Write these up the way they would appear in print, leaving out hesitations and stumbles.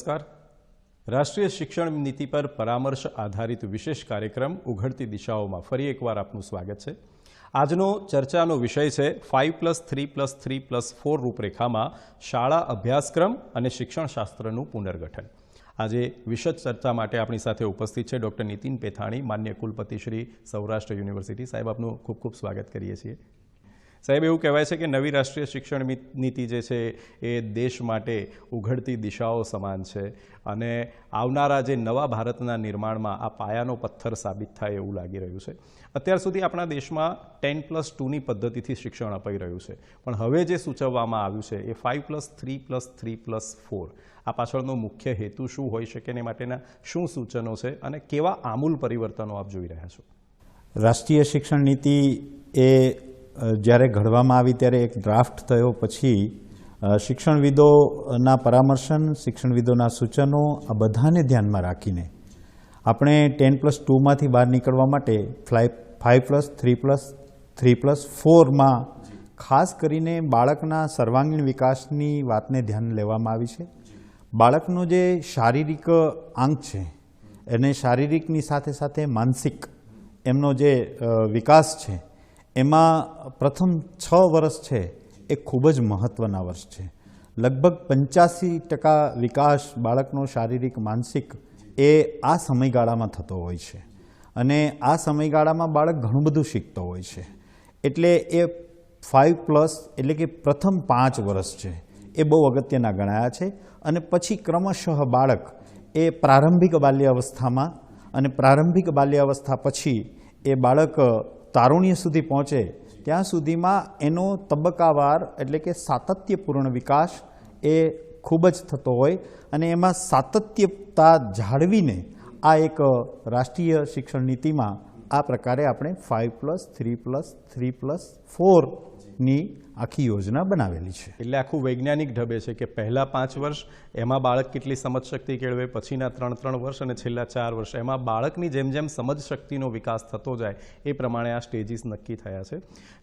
नमस्कार। राष्ट्रीय शिक्षण नीति पर परामर्श आधारित विशेष कार्यक्रम उघड़ती दिशाओं में फरी एकवार आपનું स्वागत है। આજનો ચર્ચાનો વિષય છે 5+3+3+4 રૂપરેખામાં શાળા અભ્યાસક્રમ અને શિક્ષણશાસ્ત્રનું પુનર્ગઠન। આજે વિશદ ચર્ચા માટે આપણી સાથે ઉપસ્થિત છે ડૉક્ટર નીતિન પેથાણી, માન્ય કુલપતિ શ્રી સૌરાષ્ટ્ર યુનિવર્સિટી। સાહેબ, આપનું ખૂબ ખૂબ સ્વાગત કરીએ છીએ। સાહેબ, એવું કહેવાય છે કે નવી રાષ્ટ્રીય શિક્ષણ નીતિ જે છે એ દેશ માટે ઉઘડતી દિશાઓ સમાન છે અને આવનારા જે નવા ભારતના નિર્માણમાં આ પાયાનો પથ્થર સાબિત થાય એવું લાગી રહ્યું છે। અત્યાર સુધી આપણા દેશમાં 10+2ની પદ્ધતિથી શિક્ષણ અપાઈ રહ્યું છે, પણ હવે જે સૂચવવામાં આવ્યું છે એ 5+3+3+4 આ પાછળનો મુખ્ય હેતુ શું હોઈ શકે ને માટેના શું સૂચનો છે અને કેવા આમૂલ પરિવર્તનો આપ જોઈ રહ્યા છો? રાષ્ટ્રીય શિક્ષણ નીતિ એ જ્યારે ઘડવામાં આવી ત્યારે એક ડ્રાફ્ટ થયો, પછી શિક્ષણવિદોના પરામર્શન, શિક્ષણવિદોના સૂચનો આ બધાને ધ્યાનમાં રાખીને આપણે 10+2માંથી બહાર નીકળવા માટે 5+3+3+4માં ખાસ કરીને બાળકના સર્વાંગીણ વિકાસની વાતને ધ્યાન લેવામાં આવી છે। બાળકનો જે શારીરિક આંક છે એને શારીરિકની સાથે સાથે માનસિક એમનો જે વિકાસ છે એમાં પ્રથમ 6 વર્ષ છે એ ખૂબ જ મહત્ત્વના વર્ષ છે। લગભગ 85% વિકાસ બાળકનો શારીરિક માનસિક એ આ સમયગાળામાં થતો હોય છે અને આ સમયગાળામાં બાળક ઘણું બધું શીખતો હોય છે। એટલે એ 5+ એટલે કે પ્રથમ 5 વર્ષ છે એ બહુ અગત્યના ગણાયા છે અને પછી ક્રમશઃ બાળક એ પ્રારંભિક બાલ્યાવસ્થામાં અને પ્રારંભિક બાલ્યાવસ્થા પછી એ બાળક તારુણ્ય સુધી પહોંચે ત્યાં સુધીમાં એનો તબક્કાવાર એટલે કે સાતત્યપૂર્ણ વિકાસ એ ખૂબ જ થતો હોય અને એમાં સાતત્યતા જાળવીને આ એક રાષ્ટ્રીય શિક્ષણ નીતિમાં આ પ્રકારે આપણે 5+3+3+4ની આખી યોજના બનાવેલી છે। એટલે આખું વૈજ્ઞાનિક ઢબે છે કે પહેલા 5 વર્ષ એમાં બાળક કેટલી સમજ શક્તિ કેળવે, પછીના 3 વર્ષ અને છેલ્લા 4 વર્ષ એમાં બાળકની જેમ જેમ સમજ શક્તિનો વિકાસ થતો જાય એ પ્રમાણે આ સ્ટેજીસ નક્કી થયા છે।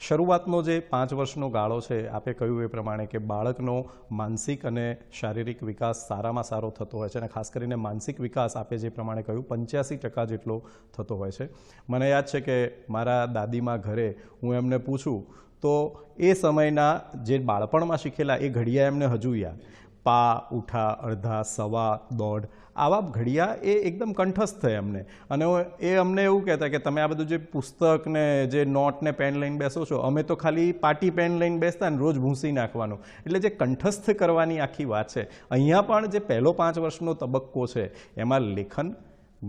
શરૂઆતનો જે 5 વર્ષનો ગાળો છે, આપે કહ્યું એ પ્રમાણે કે બાળકનો માનસિક અને શારીરિક વિકાસ સારામાં સારો થતો હોય છે અને ખાસ કરીને માનસિક વિકાસ આપે જે પ્રમાણે કહ્યું 85% જેટલો થતો હોય છે। મને યાદ છે કે મારા દાદીમાં ઘરે હું એમને પૂછું તો એ સમયના જે બાળપણમાં શીખેલા એ ઘડિયા એમને હજુ યાદ, પા, ઉઠા, અડધા, સવા, દોઢ આવા ઘડિયા એ એકદમ કંઠસ્થ થાય અમને અને એ અમને એવું કહેતા કે તમે આ બધું જે પુસ્તક ને જે નોટ ને પેન લઈને બેસો છો, અમે તો ખાલી પાટી પેન લઈને બેસતા ને રોજ ભૂંસી નાખવાનું। એટલે જે કંઠસ્થ કરવાની આખી વાત છે, અહીંયા પણ જે પહેલો 5 વર્ષનો તબક્કો છે એમાં લેખન,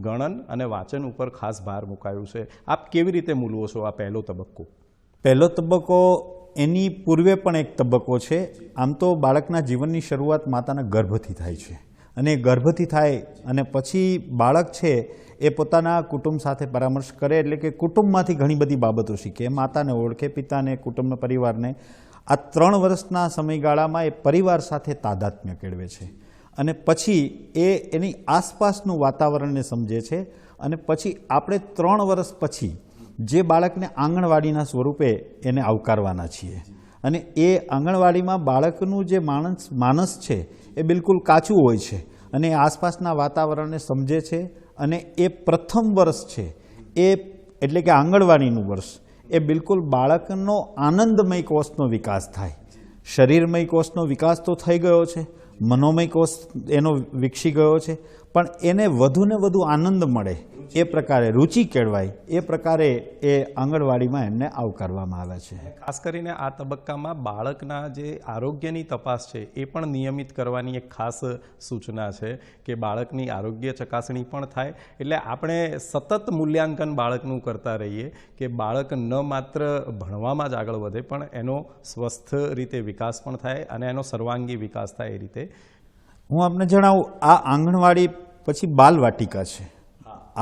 ગણન અને વાંચન ઉપર ખાસ ભાર મુકાયું છે। આપ કેવી રીતે મૂલવો છો આ પહેલો તબક્કો? પહેલો તબક્કો એની પૂર્વે પણ એક તબક્કો છે। આમ તો બાળકના જીવનની શરૂઆત માતાના ગર્ભથી થાય છે અને ગર્ભથી થાય અને પછી બાળક છે એ પોતાના કુટુંબ સાથે પરામર્શ કરે, એટલે કે કુટુંબમાંથી ઘણી બધી બાબતો શીખે, માતાને ઓળખે, પિતાને, કુટુંબ પરિવારને। આ 3 વર્ષના સમયગાળામાં એ પરિવાર સાથે તાદાત્મ્ય કેળવે છે અને પછી એ એની આસપાસનું વાતાવરણને સમજે છે અને પછી આપણે 3 વર્ષ પછી જે બાળકને આંગણવાડીના સ્વરૂપે એને આવકારવાના છીએ અને એ આંગણવાડીમાં બાળકનું જે માનસ છે એ બિલકુલ કાચું હોય છે અને એ આસપાસના વાતાવરણને સમજે છે અને એ પ્રથમ વર્ષ છે એ એટલે કે આંગણવાડીનું વર્ષ એ બિલકુલ બાળકનો આનંદમય કોષનો વિકાસ થાય। શરીરમય કોષનો વિકાસ તો થઈ ગયો છે, મનોમય કોષ એનો વિકસી ગયો છે, પણ એને વધુને વધુ આનંદ મળે એ પ્રકારે, રુચિ કેળવાય એ પ્રકારે એ આંગણવાડીમાં એમને આવકારવામાં આવે છે। ખાસ કરીને આ તબક્કામાં બાળકના જે આરોગ્યની તપાસ છે એ પણ નિયમિત કરવાની એક ખાસ સૂચના છે કે બાળકની આરોગ્ય ચકાસણી પણ થાય। એટલે આપણે સતત મૂલ્યાંકન બાળકનું કરતા રહીએ કે બાળક ન માત્ર ભણવામાં જ આગળ વધે પણ એનો સ્વસ્થ રીતે વિકાસ પણ થાય અને એનો સર્વાંગી વિકાસ થાય એ રીતે। હું આપને જણાવું, આ આંગણવાડી પછી બાલવાટિકા છે।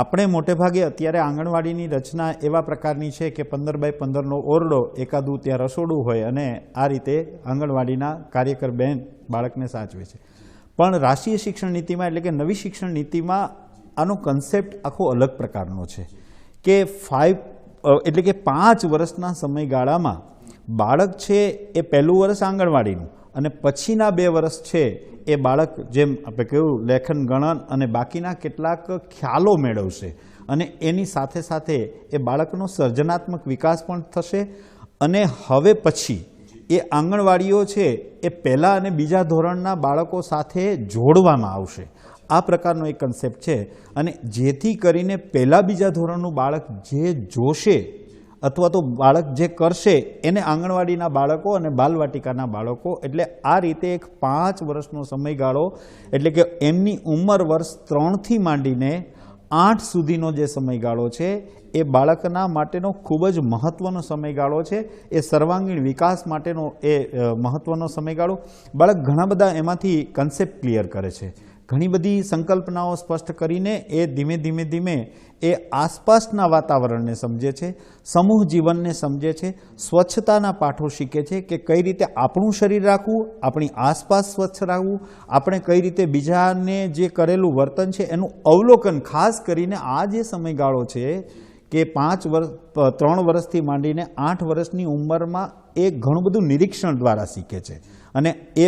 આપણે મોટે ભાગે અત્યારે આંગણવાડીની રચના એવા પ્રકારની છે કે 15x15નો ઓરડો, એકાદું ત્યાં રસોડું હોય અને આ રીતે આંગણવાડીના કાર્યકર બહેન બાળકને સાચવે છે। પણ રાષ્ટ્રીય શિક્ષણ નીતિમાં એટલે કે નવી શિક્ષણ નીતિમાં આનો કન્સેપ્ટ આખો અલગ પ્રકારનો છે કે 5 વર્ષના સમયગાળામાં બાળક છે એ પહેલું વર્ષ આંગણવાડીનું, અને પછીના 2 વર્ષ છે એ બાળક જેમ આપણે કહ્યું લેખન ગણન અને બાકીના કેટલાક ખ્યાલો મેળવશે અને એની સાથે સાથે એ બાળકનો સર્જનાત્મક વિકાસ પણ થશે અને હવે પછી એ આંગણવાડીઓ છે એ પહેલા અને બીજા ધોરણના બાળકો સાથે જોડવામાં આવશે. આ પ્રકારનો એક કન્સેપ્ટ છે અને જેથી કરીને પહેલા બીજા ધોરણનું બાળક જે જોશે અથવા તો બાળક જે કરશે એને આંગણવાડીના બાળકો અને બાલવાટિકાના બાળકો, એટલે આ રીતે એક 5 વર્ષનો સમયગાળો, એટલે કે એમની ઉંમર વર્ષ 3થી માંડીને 8 સુધીનો જે સમયગાળો છે એ બાળકના માટેનો ખૂબ જ મહત્ત્વનો સમયગાળો છે. એ સર્વાંગીણ વિકાસ માટેનો એ મહત્ત્વનો સમયગાળો. બાળક ઘણા બધા એમાંથી કન્સેપ્ટ ક્લિયર કરે છે, ઘણી બધી સંકલ્પનાઓ સ્પષ્ટ કરીને એ ધીમે ધીમે ધીમે એ આસપાસના વાતાવરણને સમજે છે, સમૂહ જીવનને સમજે છે, સ્વચ્છતાના પાઠો શીખે છે કે કઈ રીતે આપણું શરીર રાખવું, આપણી આસપાસ સ્વચ્છ રાખવું, આપણે કઈ રીતે બીજાને જે કરેલું વર્તન છે એનું અવલોકન, ખાસ કરીને આ જે સમયગાળો છે કે 3 વર્ષથી માંડીને 8 વર્ષની ઉંમરમાં એ ઘણું બધું નિરીક્ષણ દ્વારા શીખે છે અને એ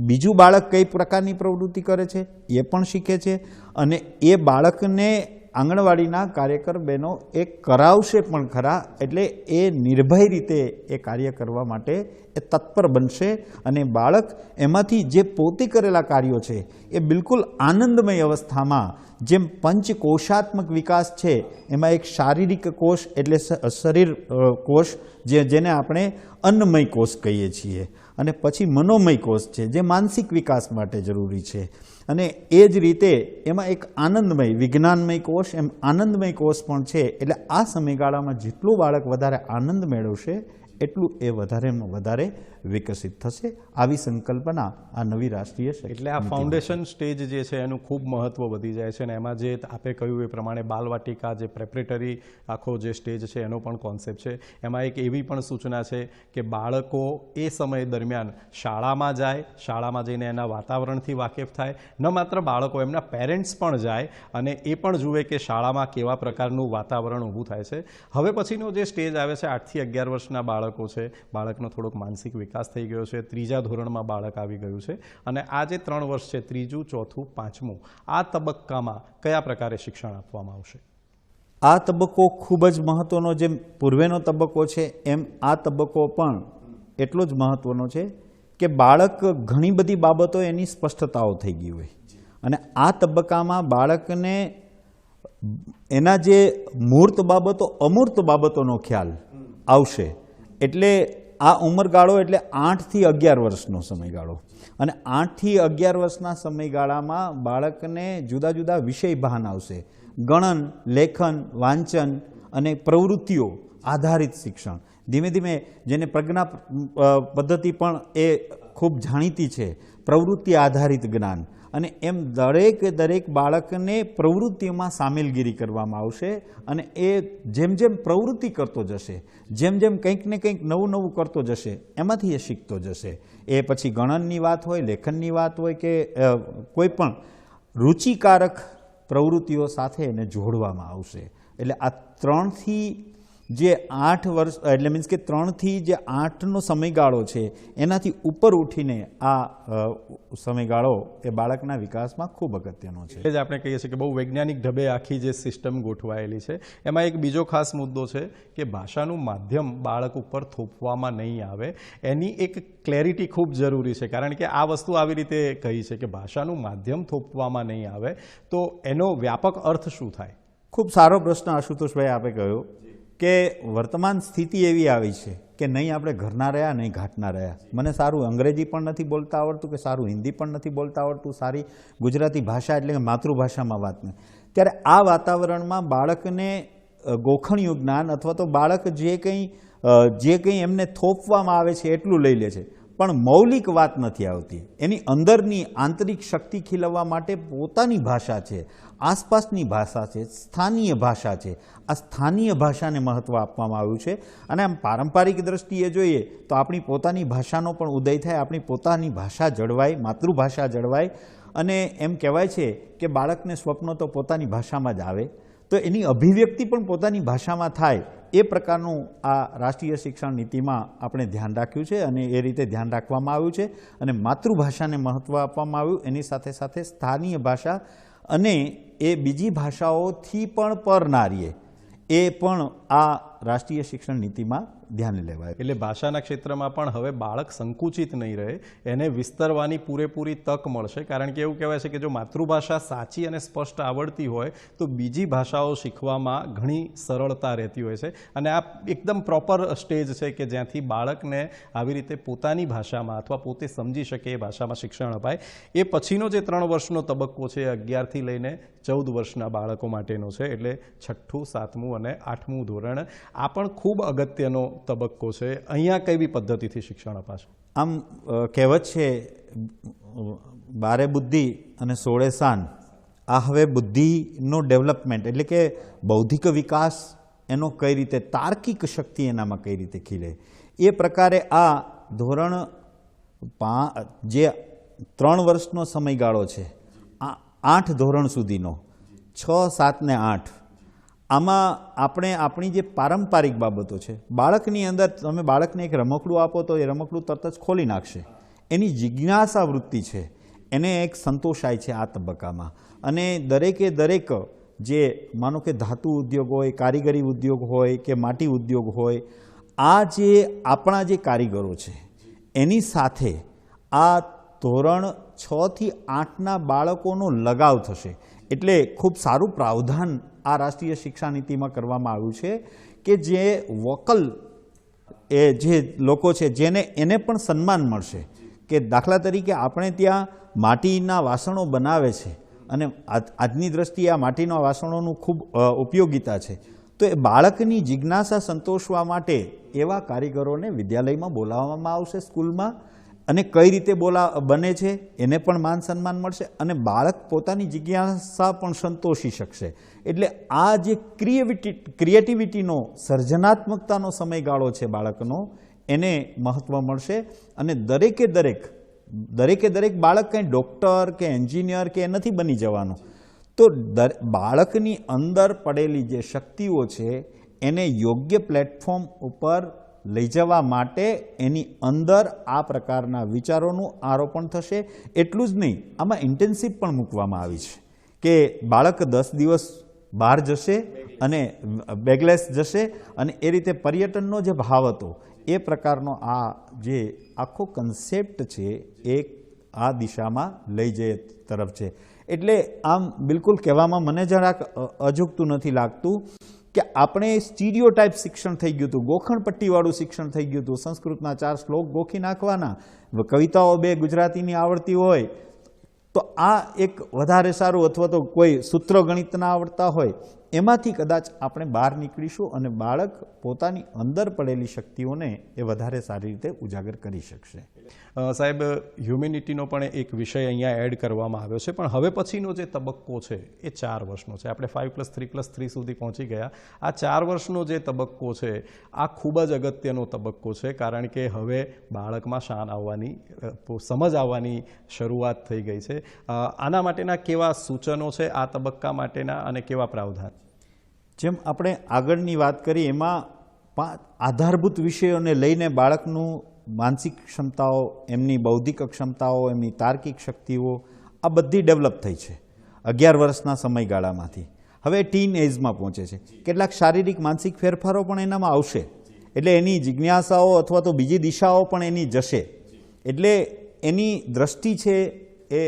બીજું બાળક કઈ પ્રકારની પ્રવૃત્તિ કરે છે એ પણ શીખે છે અને એ બાળકને આંગણવાડીના કાર્યકર બહેનો એ કરાવશે પણ ખરા. એટલે એ નિર્ભય રીતે એ કાર્ય કરવા માટે એ તત્પર બનશે અને બાળક એમાંથી જે પોતે કરેલા કાર્યો છે એ બિલકુલ આનંદમય અવસ્થામાં, જેમ પંચકોશાત્મક વિકાસ છે એમાં એક શારીરિક કોષ એટલે શરીર કોષ જેને આપણે અન્નમય કોષ કહીએ છીએ અને પછી મનોમય કોષ છે જે માનસિક વિકાસ માટે જરૂરી છે અને એ જ રીતે એમાં એક આનંદમય વિજ્ઞાનમય કોષ, એમ આનંદમય કોષ પણ છે. એટલે આ સમયગાળામાં જેટલું બાળક વધારે આનંદ મેળવશે એટલું એ વધારેમાં વધારે વિકસિત થશે. આવી સંકલ્પના આ નવી રાષ્ટ્રીય એટલે આ ફાઉન્ડેશન સ્ટેજ જે છે એનું ખૂબ મહત્વ વધી જાય છે અને એમાં જે આપે કહ્યું એ પ્રમાણે બાલવાટિકા જે પ્રેપરેટરી આખો જે સ્ટેજ છે એનો પણ કોન્સેપ્ટ છે. એમાં એક એવી પણ સૂચના છે કે બાળકો એ સમય દરમિયાન શાળામાં જાય, શાળામાં જઈને એના વાતાવરણથી વાકેફ થાય, ન માત્ર બાળકો, એમના પેરેન્ટ્સ પણ જાય અને એ પણ જુએ કે શાળામાં કેવા પ્રકારનું વાતાવરણ ઊભું થાય છે. હવે પછીનો જે સ્ટેજ આવે છે 8 થી 11 વર્ષના બાળકો છે, બાળકનો થોડોક માનસિક વિકાસ થઈ ગયો છે, 3જા ધોરણમાં બાળક આવી ગયું છે અને આ જે 3 વર્ષ છે, 3જું, 4થું, 5મું, આ તબક્કામાં કયા પ્રકારે શિક્ષણ આપવામાં આવશે? આ તબક્કો ખૂબ જ મહત્વનો, જેમ પૂર્વેનો તબક્કો છે એમ આ તબક્કો પણ એટલો જ મહત્વનો છે કે બાળક ઘણી બધી બાબતો એની સ્પષ્ટતાઓ થઈ ગઈ હોય અને આ તબક્કામાં બાળકને એના જે મૂર્ત બાબતો અમૂર્ત બાબતોનો ખ્યાલ આવશે. એટલે આ ઉંમરગાળો એટલે 8 થી 11 વર્ષનો સમયગાળો અને 8 થી 11 વર્ષના સમયગાળામાં બાળકને જુદા જુદા વિષય ભાન આવશે. ગણન, લેખન, વાંચન અને પ્રવૃત્તિઓ આધારિત શિક્ષણ. ધીમે ધીમે જેને પ્રજ્ઞા પદ્ધતિ પણ એ ખૂબ જાણીતી છે, પ્રવૃત્તિ આધારિત જ્ઞાન, અને એમ દરેક બાળકને પ્રવૃત્તિમાં સામેલગીરી કરવામાં આવશે અને એ જેમ જેમ પ્રવૃત્તિ કરતો જશે, જેમ જેમ કંઈક ને કંઈક નવું નવું કરતો જશે, એમાંથી એ શીખતો જશે. એ પછી ગણનની વાત હોય, લેખનની વાત હોય કે કોઈ પણ રુચિકારક પ્રવૃત્તિઓ સાથે એને જોડવામાં આવશે. એટલે આ 3 થી જે 8 વર્ષ એટલે મીન્સ કે 3 થી જે 8નો સમયગાળો છે એનાથી ઉપર ઉઠીને આ સમયગાળો એ બાળકના વિકાસમાં ખૂબ અગત્યનો છે. એ જ આપણે કહીએ છીએ કે બહુ વૈજ્ઞાનિક ઢબે આખી જે સિસ્ટમ ગોઠવાયેલી છે. એમાં એક બીજો ખાસ મુદ્દો છે કે ભાષાનું માધ્યમ બાળક ઉપર થોપવામાં નહીં આવે, એની એક ક્લેરિટી ખૂબ જરૂરી છે. કારણ કે આ વસ્તુ આવી રીતે કહી છે કે ભાષાનું માધ્યમ થોપવામાં નહીં આવે, તો એનો વ્યાપક અર્થ શું થાય? ખૂબ સારો પ્રશ્ન આશુતોષભાઈ આપે કહ્યો કે વર્તમાન સ્થિતિ એવી આવી છે કે નહીં આપણે ઘરના રહ્યા નહીં ઘાટના રહ્યા. મને સારું અંગ્રેજી પણ નથી બોલતા આવડતું કે સારું હિન્દી પણ નથી બોલતા આવડતું, સારી ગુજરાતી ભાષા એટલે કે માતૃભાષામાં વાત નહીં. ત્યારે આ વાતાવરણમાં બાળકને ગોખણિયું જ્ઞાન અથવા તો બાળક જે કંઈ એમને થોપવામાં આવે છે એટલું લઈ લે છે, પણ મૌલિક વાત નથી આવતી. એની અંદરની આંતરિક શક્તિ ખીલવવા માટે પોતાની ભાષા છે, આસપાસની ભાષા છે, સ્થાનીય ભાષા છે. આ સ્થાનીય ભાષાને મહત્ત્વ આપવામાં આવ્યું છે અને આમ પારંપરિક દ્રષ્ટિએ જોઈએ તો આપણી પોતાની ભાષાનો પણ ઉદય થાય, આપણી પોતાની ભાષા જળવાય, માતૃભાષા જળવાય. અને એમ કહેવાય છે કે બાળકને સ્વપ્નો તો પોતાની ભાષામાં જ આવે, તો એની અભિવ્યક્તિ પણ પોતાની ભાષામાં થાય એ પ્રકારનું આ રાષ્ટ્રીય શિક્ષણ નીતિમાં આપણે ધ્યાન રાખ્યું છે અને એ રીતે ધ્યાન રાખવામાં આવ્યું છે અને માતૃભાષાને મહત્ત્વ આપવામાં આવ્યું, એની સાથે સાથે સ્થાનીય ભાષા અને એ બીજી ભાષાઓથી પણ પર ના રહીએ એ પણ આ રાષ્ટ્રીય શિક્ષણ નીતિમાં ધ્યાને લેવાય. એટલે ભાષાના ક્ષેત્રમાં પણ હવે બાળક સંકુચિત નહીં રહે, એને વિસ્તરવાની પૂરેપૂરી તક મળશે. કારણ કે એવું કહેવાય છે કે જો માતૃભાષા સાચી અને સ્પષ્ટ આવડતી હોય તો બીજી ભાષાઓ શીખવામાં ઘણી સરળતા રહેતી હોય છે. અને આ એકદમ પ્રોપર સ્ટેજ છે કે જ્યાંથી બાળકને આવી રીતે પોતાની ભાષામાં અથવા પોતે સમજી શકે એ ભાષામાં શિક્ષણ અપાય. એ પછીનો જે 3 વર્ષનો તબક્કો છે 11થી લઈને 14 વર્ષના બાળકો માટેનો છે, એટલે 6ઠું, 7મું અને 8મું ધોરણ. આ પણ ખૂબ અગત્યનો તબક્કો છે. અહીંયા કેવી પદ્ધતિથી શિક્ષણ અપાશે? આમ કહેવત છે 12 બુદ્ધિ અને 16 શાન. આ હવે બુદ્ધિનો ડેવલપમેન્ટ એટલે કે બૌદ્ધિક વિકાસ એનો કઈ રીતે, તાર્કિક શક્તિ એનામાં કઈ રીતે ખીલે, એ પ્રકારે આ ધોરણ જે 3 વર્ષનો સમયગાળો છે, આ 8 ધોરણ સુધીનો, 6, 7 ને 8, આમાં આપણે આપણી જે પારંપરિક બાબતો છે, બાળકની અંદર તમે બાળકને એક રમકડું આપો તો એ રમકડું તરત જ ખોલી નાખશે. એની જિજ્ઞાસા વૃત્તિ છે એને એક સંતોષાય છે આ તબક્કામાં. અને દરેક જે માનો કે ધાતુ ઉદ્યોગ હોય, કારીગરી ઉદ્યોગ હોય કે માટી ઉદ્યોગ હોય, આ જે આપણા જે કારીગરો છે એની સાથે આ ધોરણ 6 થી 8ના બાળકોનો લગાવ થશે. એટલે ખૂબ સારું પ્રાવધાન આ રાષ્ટ્રીય શિક્ષા નીતિમાં કરવામાં આવ્યું છે કે જે વોકલ એ જે લોકો છે એને પણ સન્માન મળશે. કે દાખલા તરીકે આપણે ત્યાં માટીના વાસણો બનાવે છે અને આજની દ્રષ્ટિએ આ માટીના વાસણોનું ખૂબ ઉપયોગિતા છે, તો એ બાળકની જિજ્ઞાસા સંતોષવા માટે એવા કારીગરોને વિદ્યાલયમાં બોલાવવામાં આવશે, સ્કૂલમાં, અને કઈ રીતે બને છે એને પણ માન સન્માન મળશે અને બાળક પોતાની જિજ્ઞાસા પણ સંતોષી શકશે. એટલે આ જે ક્રિએટિવિટીનો, સર્જનાત્મકતાનો સમયગાળો છે બાળકનો, એને મહત્ત્વ મળશે. અને દરેકે દરેક બાળક કંઈ ડૉક્ટર કે એન્જિનિયર કે નથી બની જવાનું. તો બાળકની અંદર પડેલી જે શક્તિઓ છે એને યોગ્ય પ્લેટફોર્મ ઉપર લઈ જવા માટે એની અંદર આ પ્રકારના વિચારોનું આરોપણ થશે. એટલું જ નહીં, આમાં ઇન્ટેન્સિવ પણ મૂકવામાં આવી છે કે બાળક 10 દિવસ બહાર જશે અને બેગલેસ જશે અને એ રીતે પર્યટનનો જે ભાવ હતો એ પ્રકારનો આ જે આખો કન્સેપ્ટ છે એ આ દિશામાં લઈ જઈ તરફ છે. એટલે આમ બિલકુલ કહેવામાં મને જરાક અજુગતું નથી લાગતું કે આપણે સ્ટીરિયોટાઇપ શિક્ષણ થઈ ગયું હતું, ગોખણપટ્ટીવાળું શિક્ષણ થઈ ગયું હતું. સંસ્કૃતના 4 શ્લોક ગોખી નાખવાના, કવિતાઓ 2 ગુજરાતીની આવડતી હોય તો આ એક વધારે સારું, અથવા તો કોઈ સૂત્ર ગણિતના આવડતા હોય, એમાંથી કદાચ આપણે બહાર નીકળીશું અને બાળક પોતાની અંદર પડેલી શક્તિઓને એ વધારે સારી રીતે ઉજાગર કરી શકશે. સાહેબ, હ્યુમેનિટીનો પણ એક વિષય અહીંયા એડ કરવામાં આવ્યો છે, પણ હવે પછીનો જે તબક્કો છે એ 4 વર્ષનો છે. આપણે 5+3+3 સુધી પહોંચી ગયા. આ 4 વર્ષનો જે તબક્કો છે આ ખૂબ જ અગત્યનો તબક્કો છે, કારણ કે હવે બાળકમાં શાન આવવાની, સમજ આવવાની શરૂઆત થઈ ગઈ છે. આના માટેના કેવા સૂચનો છે આ તબક્કા માટેના અને કેવા પ્રાવધાન? જેમ આપણે આગળની વાત કરી એમાં 5 આધારભૂત વિષયોને લઈને બાળકનું માનસિક ક્ષમતાઓ, એમની બૌદ્ધિક ક્ષમતાઓ, એમની તાર્કિક શક્તિઓ આ બધી ડેવલપ થઈ છે 11 વર્ષના સમયગાળામાંથી. હવે ટીન એજમાં પહોંચે છે. કેટલાક શારીરિક માનસિક ફેરફારો પણ એનામાં આવશે. એટલે એની જિજ્ઞાસાઓ અથવા તો બીજી દિશાઓ પણ એની જશે. એટલે એની દ્રષ્ટિ છે એ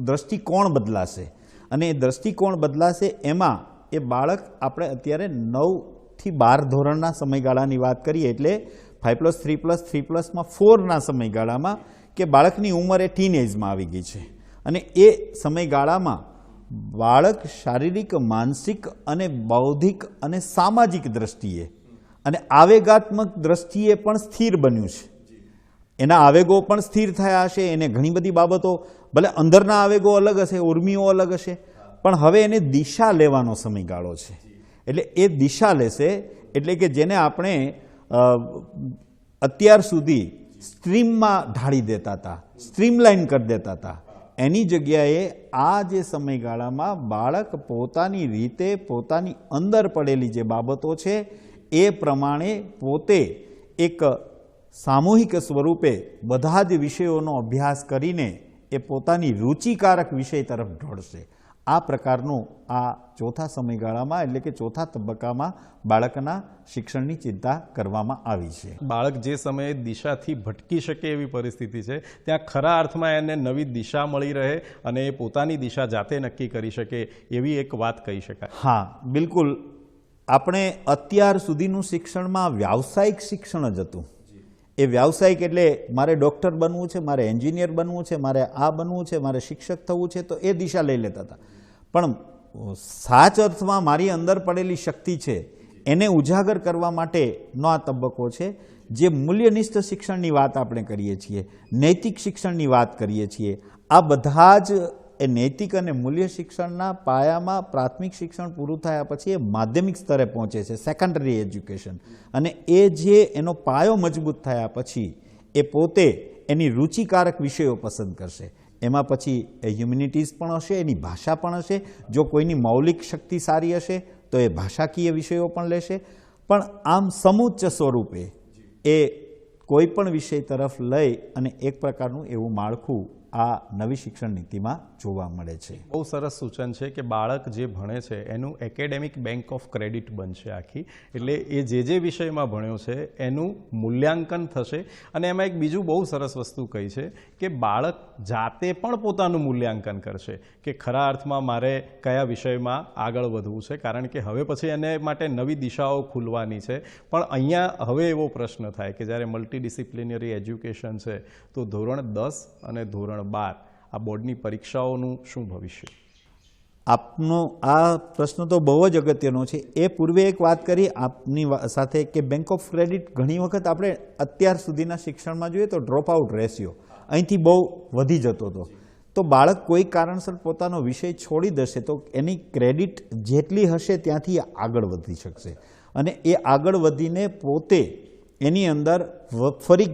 દ્રષ્ટિકોણ બદલાશે અને એ દ્રષ્ટિકોણ બદલાશે. એમાં એ બાળક, આપણે અત્યારે 9 થી 12 ધોરણના સમયગાળાની વાત કરીએ એટલે 5+3+3+માં 4ના સમયગાળામાં કે બાળકની ઉંમર એ ટીન એજમાં આવી ગઈ છે અને એ સમયગાળામાં બાળક શારીરિક, માનસિક અને બૌદ્ધિક અને સામાજિક દ્રષ્ટિએ અને આવેગાત્મક દ્રષ્ટિએ પણ સ્થિર બન્યું છે. એના આવેગો પણ સ્થિર થયા હશે. એને ઘણી બધી બાબતો, ભલે અંદરના આવેગો અલગ હશે, ઉર્મિઓ અલગ હશે, પણ હવે એને દિશા લેવાનો સમયગાળો છે. એટલે એ દિશા લેશે. એટલે કે જેને આપણે અત્યાર સુધી સ્ટ્રીમમાં ઢાળી દેતા હતા, સ્ટ્રીમલાઇન કરી દેતા હતા, એની જગ્યાએ આ જે સમયગાળામાં બાળક પોતાની રીતે, પોતાની અંદર પડેલી જે બાબતો છે એ પ્રમાણે પોતે એક સામૂહિક સ્વરૂપે બધા જ વિષયોનો અભ્યાસ કરીને એ પોતાની રુચિકારક વિષય તરફ ઢળશે. આ પ્રકારનું આ ચોથા સમયગાળામાં એટલે કે ચોથા તબક્કામાં બાળકના શિક્ષણની ચિંતા કરવામાં આવી છે. બાળક જે સમયે દિશાથી ભટકી શકે એવી પરિસ્થિતિ છે ત્યાં ખરા અર્થમાં એને નવી દિશા મળી રહે અને એ પોતાની દિશા જાતે નક્કી કરી શકે એવી એક વાત કહી શકાય. હા, બિલકુલ. આપણે અત્યાર સુધીનું શિક્ષણમાં વ્યાવસાયિક શિક્ષણ જ હતું. એ વ્યાવસાયિક એટલે મારે ડૉક્ટર બનવું છે, મારે એન્જિનિયર બનવું છે, મારે આ બનવું છે, મારે શિક્ષક થવું છે, તો એ દિશા લઈ લેતા હતા. પણ સાચ અર્થમાં મારી અંદર પડેલી શક્તિ છે એને ઉજાગર કરવા માટેનો આ તબક્કો છે. જે મૂલ્યનિષ્ઠ શિક્ષણની વાત આપણે કરીએ છીએ, નૈતિક શિક્ષણની વાત કરીએ છીએ, આ બધા જ એ નૈતિક અને મૂલ્ય શિક્ષણના પાયામાં પ્રાથમિક શિક્ષણ પૂરું થયા પછી એ માધ્યમિક સ્તરે પહોંચે છે, સેકન્ડરી એજ્યુકેશન. અને એ જે એનો પાયો મજબૂત થયા પછી એ પોતે એની રુચિકારક વિષયો પસંદ કરશે. એમાં પછી એ હ્યુમેનિટીઝ પણ હશે, એની ભાષા પણ હશે. જો કોઈની મૌલિક શક્તિ સારી હશે તો એ ભાષાકીય વિષયો પણ લેશે. પણ આમ સમુચ્ચ સ્વરૂપે એ કોઈ પણ વિષય તરફ લઈ અને એક પ્રકારનું એવું માળખું આ નવી શિક્ષણ નીતિમાં જોવા મળે છે. બહુ સરસ સૂચન છે કે બાળક જે ભણે છે એનું એકેડેમિક બેંક ઓફ ક્રેડિટ બનશે આખી. એટલે એ જે વિષયમાં ભણ્યો છે એનું મૂલ્યાંકન થશે. અને એમાં એક બીજું બહુ સરસ વસ્તુ કહી છે કે બાળક જાતે પણ પોતાનું મૂલ્યાંકન કરશે કે ખરા અર્થમાં મારે કયા વિષયમાં આગળ વધવું છે, કારણ કે હવે પછી એને માટે નવી દિશાઓ ખુલવાની છે. પણ અહીંયા હવે એવો પ્રશ્ન થાય કે જ્યારે મલ્ટીડિસિપ્લિનરી એજ્યુકેશન છે તો ધોરણ 10 અને ધોરણ 12 આ બોર્ડની પરીક્ષાઓનું શું ભવિષ્ય? આપનો આ પ્રશ્ન તો બહુ જ અગત્યનો છે. એ પૂર્વે એક વાત કરી આપની સાથે કે બેંક ઓફ ક્રેડિટ ઘણી વખત આપણે અત્યાર સુધીના શિક્ષણમાં જોઈએ તો ડ્રોપ આઉટ રેશિયો અહીંથી બહુ વધી જતો હતો. તો બાળક કોઈ કારણસર પોતાનો વિષય છોડી દેશે તો એની ક્રેડિટ જેટલી હશે ત્યાંથી આગળ વધી શકશે અને એ આગળ વધીને પોતે એની અંદર ફરી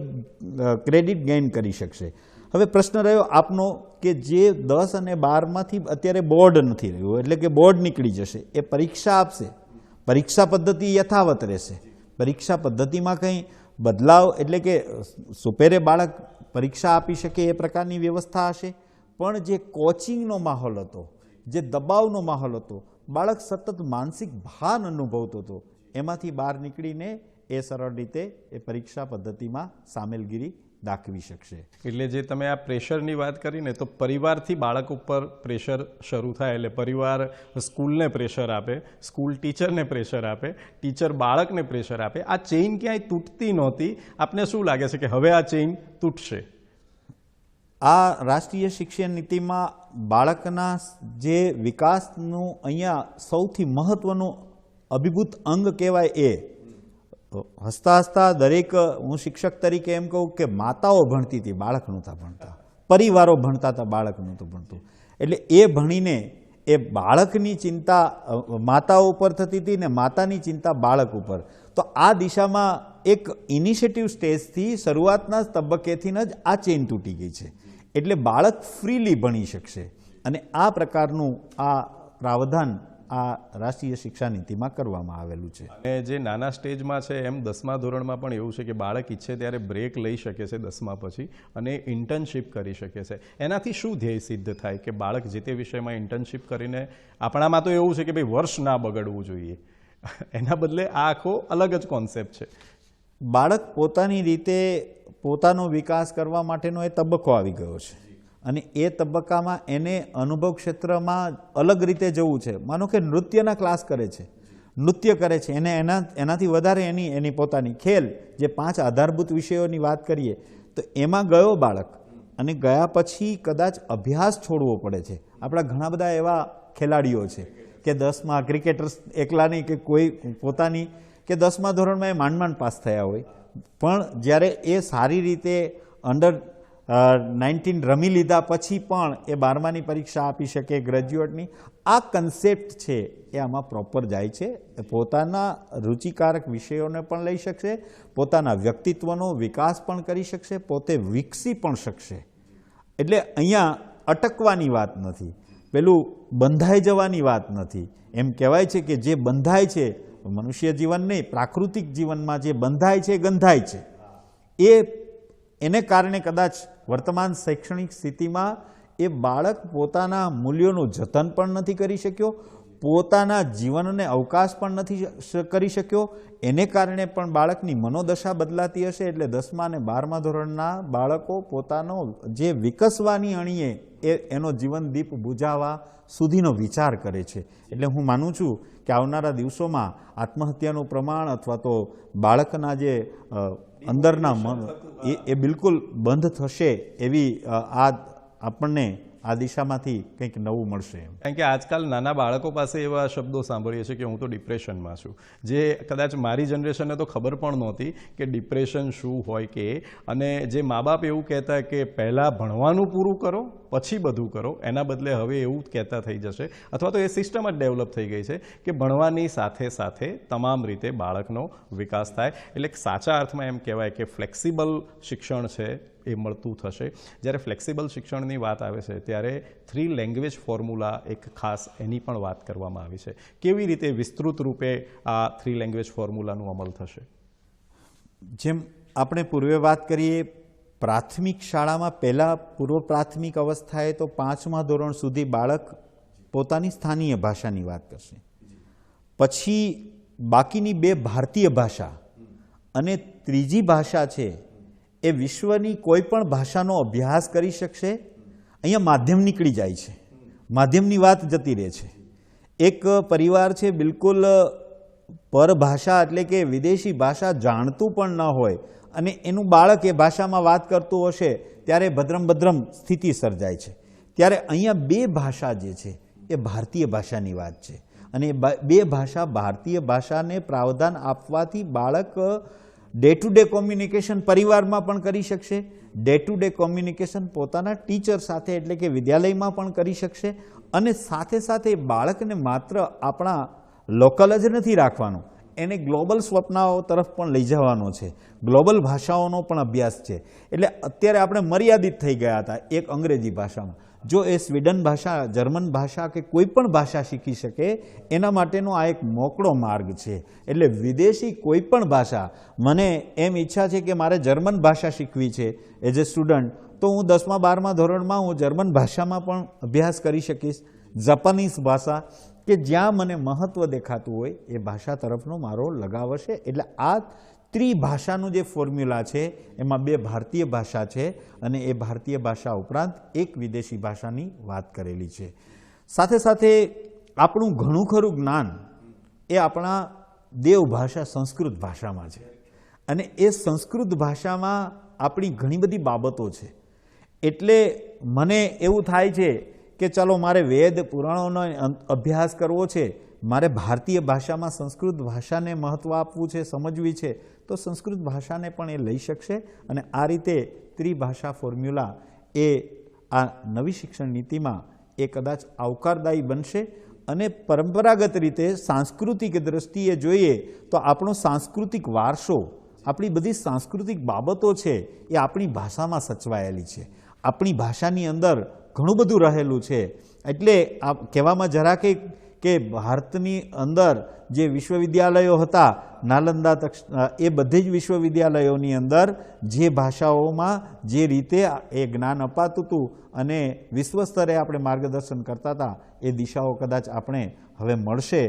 ક્રેડિટ ગેઇન કરી શકશે. હવે પ્રશ્ન રહ્યો આપનો કે જે 10 અને 12માંથી અત્યારે બોર્ડ નથી રહ્યું, એટલે કે બોર્ડ નીકળી જશે, એ પરીક્ષા આપશે. પરીક્ષા પદ્ધતિ યથાવત રહેશે. પરીક્ષા પદ્ધતિમાં કંઈ બદલાવ એટલે કે સુપેરે બાળક પરીક્ષા આપી શકે એ પ્રકારની વ્યવસ્થા હશે. પણ જે કોચિંગનો માહોલ હતો, જે દબાવનો માહોલ હતો, બાળક સતત માનસિક ભાર અનુભવતો હતો, એમાંથી બહાર નીકળીને એ સરળ રીતે એ પરીક્ષા પદ્ધતિમાં સામેલગીરી દાખવી શકશે. એટલે જે તમે આ પ્રેશરની વાત કરીને તો પરિવારથી બાળક ઉપર પ્રેશર શરૂ થાય. એટલે પરિવાર સ્કૂલને પ્રેશર આપે, સ્કૂલ ટીચરને પ્રેશર આપે, ટીચર બાળકને પ્રેશર આપે. આ ચેઇન ક્યાંય તૂટતી નહોતી. આપને શું લાગે છે કે હવે આ ચેઇન તૂટશે? આ રાષ્ટ્રીય શિક્ષણ નીતિમાં બાળકના જે વિકાસનું અહીંયા સૌથી મહત્વનું અભિભૂત અંગ કહેવાય એ હસતા હસતા દરેક, હું શિક્ષક તરીકે એમ કહું કે માતાઓ ભણતી હતી, બાળક નહોતા ભણતા. પરિવારો ભણતા હતા, બાળક નહોતું ભણતું. એટલે એ ભણીને એ બાળકની ચિંતા માતાઓ ઉપર થતી હતી ને માતાની ચિંતા બાળક ઉપર. તો આ દિશામાં એક ઇનિશિયેટિવ સ્ટેજથી શરૂઆતના તબક્કેથી જ આ ચેઇન તૂટી ગઈ છે. એટલે બાળક ફ્રીલી ભણી શકશે અને આ પ્રકારનું આ પ્રાવધાન આ રાષ્ટ્રીય શિક્ષા નીતિમાં કરવામાં આવેલું છે. અને જે નાના સ્ટેજમાં છે એમ 10મા ધોરણમાં પણ એવું છે કે બાળક ઈચ્છે ત્યારે બ્રેક લઈ શકે છે 10મા પછી અને ઇન્ટર્નશીપ કરી શકે છે. એનાથી શું ધ્યેય સિદ્ધ થાય કે બાળક જે તે વિષયમાં ઇન્ટર્નશીપ કરીને, આપણામાં તો એવું છે કે ભાઈ વર્ષ ના બગડવું જોઈએ, એના બદલે આ આખો અલગ જ કોન્સેપ્ટ છે. બાળક પોતાની રીતે પોતાનો વિકાસ કરવા માટેનો એ તબક્કો આવી ગયો છે અને એ તબક્કામાં એને અનુભવ ક્ષેત્રમાં અલગ રીતે જવું છે. માનો કે નૃત્યના ક્લાસ કરે છે, નૃત્ય કરે છે, એને એનાથી વધારે એની પોતાની ખેલ, જે 5 આધારભૂત વિષયોની વાત કરીએ તો એમાં ગયો બાળક અને ગયા પછી કદાચ અભ્યાસ છોડવો પડે છે. આપણા ઘણા બધા એવા ખેલાડીઓ છે કે 10મા ક્રિકેટર્સ એકલા નહીં કે કોઈ પોતાની કે 10મા ધોરણમાં એ માંડ પાસ થયા હોય, પણ જ્યારે એ સારી રીતે અંડર 19 રમી લીધા પછી પણ એ 12માની પરીક્ષા આપી શકે ગ્રેજ્યુએટની. આ કન્સેપ્ટ છે એ આમાં પ્રોપર જાય છે. પોતાના રુચિકારક વિષયોને પણ લઈ શકશે, પોતાના વ્યક્તિત્વનો વિકાસ પણ કરી શકશે, પોતે વિકસી પણ શકશે. એટલે અહીંયા અટકવાની વાત નથી, પેલું બંધાઈ જવાની વાત નથી. એમ કહેવાય છે કે જે બંધાય છે મનુષ્ય જીવન નહીં, પ્રાકૃતિક જીવનમાં જે બંધાય છે ગંધાય છે, એને કારણે કદાચ વર્તમાન શૈક્ષણિક સ્થિતિમાં એ બાળક પોતાના મૂલ્યોનું જતન પણ નથી કરી શક્યો, પોતાના જીવનને અવકાશ પણ નથી કરી શક્યો. એને કારણે પણ બાળકની મનોદશા બદલાતી હશે. એટલે 10મા અને 12મા ધોરણના બાળકો પોતાનો જે વિકસવાની અણીએ એનો જીવનદીપ બુઝાવવા સુધીનો વિચાર કરે છે. એટલે હું માનું છું કે આવનારા દિવસોમાં આત્મહત્યાનું પ્રમાણ અથવા તો બાળકના જે અંદરના મન એ બિલકુલ બંધ થશે એવી આપણને આ દિશામાંથી કંઈક નવું મળશે. કારણ કે આજકાલ નાના બાળકો પાસે એવા શબ્દો સાંભળીએ છીએ કે હું તો ડિપ્રેશનમાં છું, જે કદાચ મારી જનરેશનને તો ખબર પણ નહોતી કે ડિપ્રેશન શું હોય કે. અને જે મા બાપ એવું કહેતા કે પહેલાં ભણવાનું પૂરું કરો પછી બધું કરો, એના બદલે હવે એવું જ કહેતા થઈ જશે, અથવા તો એ સિસ્ટમ જ ડેવલપ થઈ ગઈ છે કે ભણવાની સાથે સાથે તમામ રીતે બાળકનો વિકાસ થાય. એટલે સાચા અર્થમાં એમ કહેવાય કે ફ્લેક્સિબલ શિક્ષણ છે એ મળતું થશે. જ્યારે ફ્લેક્સિબલ શિક્ષણની વાત આવે છે ત્યારે 3 લેંગ્વેજ ફોર્મ્યુલા એક ખાસ એની પણ વાત કરવામાં આવી છે. કેવી રીતે વિસ્તૃત રૂપે આ 3 લેંગ્વેજ ફોર્મ્યુલાનું અમલ થશે? જેમ આપણે પૂર્વે વાત કરીએ, પ્રાથમિક શાળામાં પહેલાં પૂર્વ પ્રાથમિક અવસ્થાએ તો 5મા ધોરણ સુધી બાળક પોતાની સ્થાનીય ભાષાની વાત કરશે. પછી બાકીની 2 ભારતીય ભાષા અને ત્રીજી ભાષા છે એ વિશ્વની કોઈ પણ ભાષાનો અભ્યાસ કરી શકશે. અહીંયા માધ્યમ નીકળી જાય છે, માધ્યમની વાત જતી રહે છે. એક પરિવાર છે બિલકુલ પરભાષા એટલે કે વિદેશી ભાષા જાણતું પણ ન હોય અને એનું બાળક એ ભાષામાં વાત કરતું હશે ત્યારે ભદ્રમ સ્થિતિ સર્જાય છે. ત્યારે અહીંયા 2 ભાષા જે છે એ ભારતીય ભાષાની વાત છે અને 2 ભાષા ભારતીય ભાષાને પ્રાવધાન આપવાથી બાળક ડે ટુ ડે કોમ્યુનિકેશન પરિવારમાં પણ કરી શકશે, ડે ટુ ડે કોમ્યુનિકેશન પોતાના ટીચર સાથે એટલે કે વિદ્યાલયમાં પણ કરી શકશે. અને સાથે સાથે બાળકને માત્ર આપણા લોકલ જ નથી રાખવાનું, એને ગ્લોબલ સ્વપ્નાઓ તરફ પણ લઈ જવાનો છે, ગ્લોબલ ભાષાઓનો પણ અભ્યાસ છે. એટલે અત્યારે આપણે મર્યાદિત થઈ ગયા હતા એક અંગ્રેજી ભાષામાં. જો એ સ્વીડન ભાષા, જર્મન ભાષા કે કોઈ પણ ભાષા શીખી શકે એના માટેનો આ એક મોકળો માર્ગ છે. એટલે વિદેશી કોઈ પણ ભાષા, મને એમ ઈચ્છા છે કે મારે જર્મન ભાષા શીખવી છે એઝ એ સ્ટુડન્ટ, તો હું 10મા 12મા ધોરણમાં હું જર્મન ભાષામાં પણ અભ્યાસ કરી શકીશ. જાપાનીઝ ભાષા કે જ્યાં મને મહત્ત્વ દેખાતું હોય એ ભાષા તરફનો મારો લગાવ હશે. એટલે આ ત્રિભાષાનું જે ફોર્મ્યુલા છે એમાં 2 ભારતીય ભાષા છે અને એ ભારતીય ભાષા ઉપરાંત એક વિદેશી ભાષાની વાત કરેલી છે. સાથે સાથે આપણું ઘણું ખરું જ્ઞાન એ આપણા દેવ ભાષા સંસ્કૃત ભાષામાં છે અને એ સંસ્કૃત ભાષામાં આપણી ઘણી બધી બાબતો છે. એટલે મને એવું થાય છે કે ચાલો મારે વેદ પુરાણોનો અભ્યાસ કરવો છે, મારે ભારતીય ભાષામાં સંસ્કૃત ભાષાને મહત્ત્વ આપવું છે, સમજવી છે, તો સંસ્કૃત ભાષાને પણ એ લઈ શકશે. અને આ રીતે ત્રિભાષા ફોર્મ્યુલા એ આ નવી શિક્ષણ નીતિમાં એ કદાચ આવકારદાયી બનશે. અને પરંપરાગત રીતે સાંસ્કૃતિક દ્રષ્ટિએ જોઈએ તો આપણો સાંસ્કૃતિક વારસો, આપણી બધી સાંસ્કૃતિક બાબતો છે એ આપણી ભાષામાં સચવાયેલી છે, આપણી ભાષાની અંદર ઘણું બધું રહેલું છે. એટલે આ કહેવામાં જરા કે ભારતની અંદર જે વિશ્વવિદ્યાલયો હતા, નાલંદા એ બધી જ વિશ્વવિદ્યાલયોની અંદર જે ભાષાઓમાં જે રીતે એ જ્ઞાન અપાતું હતું અને વિશ્વ સ્તરે આપણે માર્ગદર્શન કરતા હતા એ દિશાઓ કદાચ આપણે હવે મળશે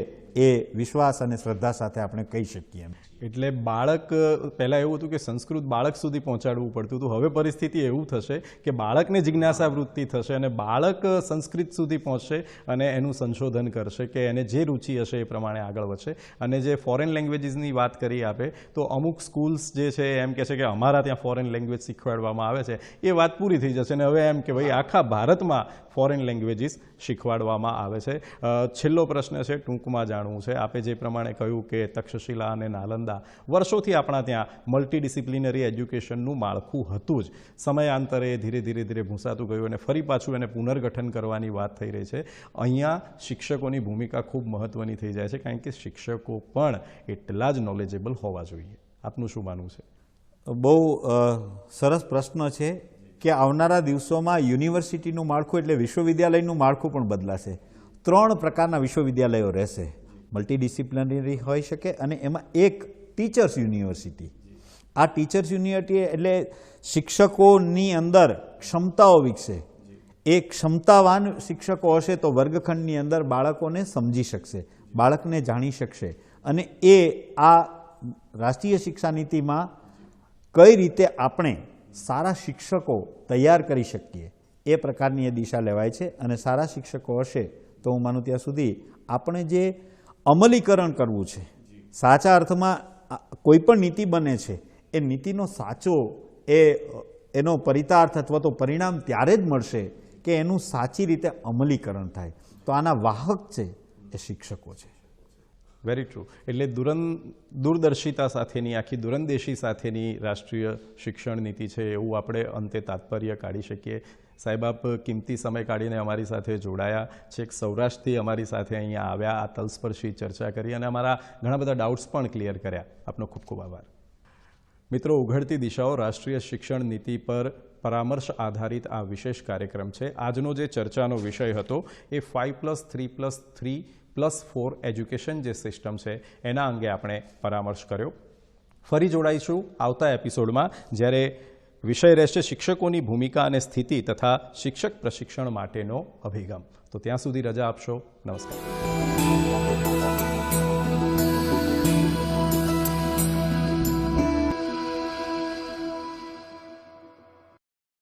એ વિશ્વાસ અને શ્રદ્ધા સાથે આપણે કહી શકીએ. એટલે બાળક પહેલાં એવું હતું કે સંસ્કૃત બાળક સુધી પહોંચાડવું પડતું હતું, હવે પરિસ્થિતિ એવું થશે કે બાળકને જિજ્ઞાસા વૃત્તિ થશે અને બાળક સંસ્કૃત સુધી પહોંચશે અને એનું સંશોધન કરશે કે એને જે રુચિ હશે એ પ્રમાણે આગળ વધશે. અને જે ફોરેન લેંગ્વેજીસની વાત કરી આપે તો અમુક સ્કૂલ્સ જે છે એમ કહે છે કે અમારા ત્યાં ફોરેન લેંગ્વેજ શીખવાડવામાં આવે છે, એ વાત પૂરી થઈ જશે અને હવે એમ કે ભાઈ આખા ભારતમાં ફોરેન લેંગ્વેજીસ શીખવાડવામાં આવે છે. છેલ્લો પ્રશ્ન છે, ટૂંકમાં જાણવું છે. આપે જે પ્રમાણે કહ્યું કે તક્ષશિલા અને નાલંદા વર્ષોથી આપણા ત્યાં મલ્ટીડિસિપ્લિનરી એજ્યુકેશનનું માળખું હતું જ, સમયાંતરે ધીરે ધીરે ભૂંસાતું ગયું અને ફરી પાછું એને પુનર્ગઠન કરવાની વાત થઈ રહી છે. અહીંયા શિક્ષકોની ભૂમિકા ખૂબ મહત્ત્વની થઈ જાય છે કારણ કે શિક્ષકો પણ એટલા જ નોલેજેબલ હોવા જોઈએ. આપનું શું માનવું છે? બહુ સરસ પ્રશ્ન છે કે આવનારા દિવસોમાં યુનિવર્સિટીનું માળખું એટલે વિશ્વવિદ્યાલયનું માળખું પણ બદલાશે. 3 પ્રકારના વિશ્વવિદ્યાલયો રહેશે. મલ્ટીડિસિપ્લિનરી હોઈ શકે અને એમાં એક ટીચર્સ યુનિવર્સિટી. આ ટીચર્સ યુનિવર્સિટી એટલે શિક્ષકોની અંદર ક્ષમતાઓ વિકસે. એ ક્ષમતાવાન શિક્ષકો હશે તો વર્ગખંડની અંદર બાળકોને સમજી શકશે, બાળકને જાણી શકશે અને એ આ રાષ્ટ્રીય શિક્ષા નીતિમાં કઈ રીતે આપણે સારા શિક્ષકો તૈયાર કરી શકીએ એ પ્રકારની એ દિશા લેવાય છે. અને સારા શિક્ષકો હશે તો હું માનું ત્યાં સુધી આપણે જે અમલીકરણ કરવું છે, સાચા અર્થમાં કોઈ પણ નીતિ બને છે એ નીતિનો સાચો એનો પરિતાર્થ અથવા તો પરિણામ ત્યારે જ મળશે કે એનું સાચી રીતે અમલીકરણ થાય. તો આના વાહક છે એ શિક્ષકો છે. Very true. એટલે દૂરદર્શિતા સાથેની, આખી દૂરંદેશી સાથેની રાષ્ટ્રીય શિક્ષણ નીતિ છે એવું આપણે અંતે તાત્પર્ય કાઢી શકીએ. સાહેબ, આપ કિંમતી સમય કાઢીને અમારી સાથે જોડાયા, છેક સૌરાષ્ટ્રથી અમારી સાથે અહીંયા આવ્યા, આ તલસ્પર્શી ચર્ચા કરી અને અમારા ઘણા બધા ડાઉટ્સ પણ ક્લિયર કર્યા. આપનો ખૂબ ખૂબ આભાર. મિત્રો, ઉઘડતી દિશાઓ રાષ્ટ્રીય શિક્ષણ નીતિ પર પરામર્શ આધારિત આ વિશેષ કાર્યક્રમ છે. આજનો જે ચર્ચાનો વિષય હતો એ 5+3+3+4 એજ્યુકેશન જે સિસ્ટમ છે એના અંગે આપણે પરામર્શ કર્યો. ફરી જોડાઈશું આવતા એપિસોડમાં, જ્યારે વિષય રહેશે શિક્ષકોની ભૂમિકા અને સ્થિતિ તથા શિક્ષક પ્રશિક્ષણ માટેનો અભિગમ. તો ત્યાં સુધી રજા આપશો. નમસ્કાર.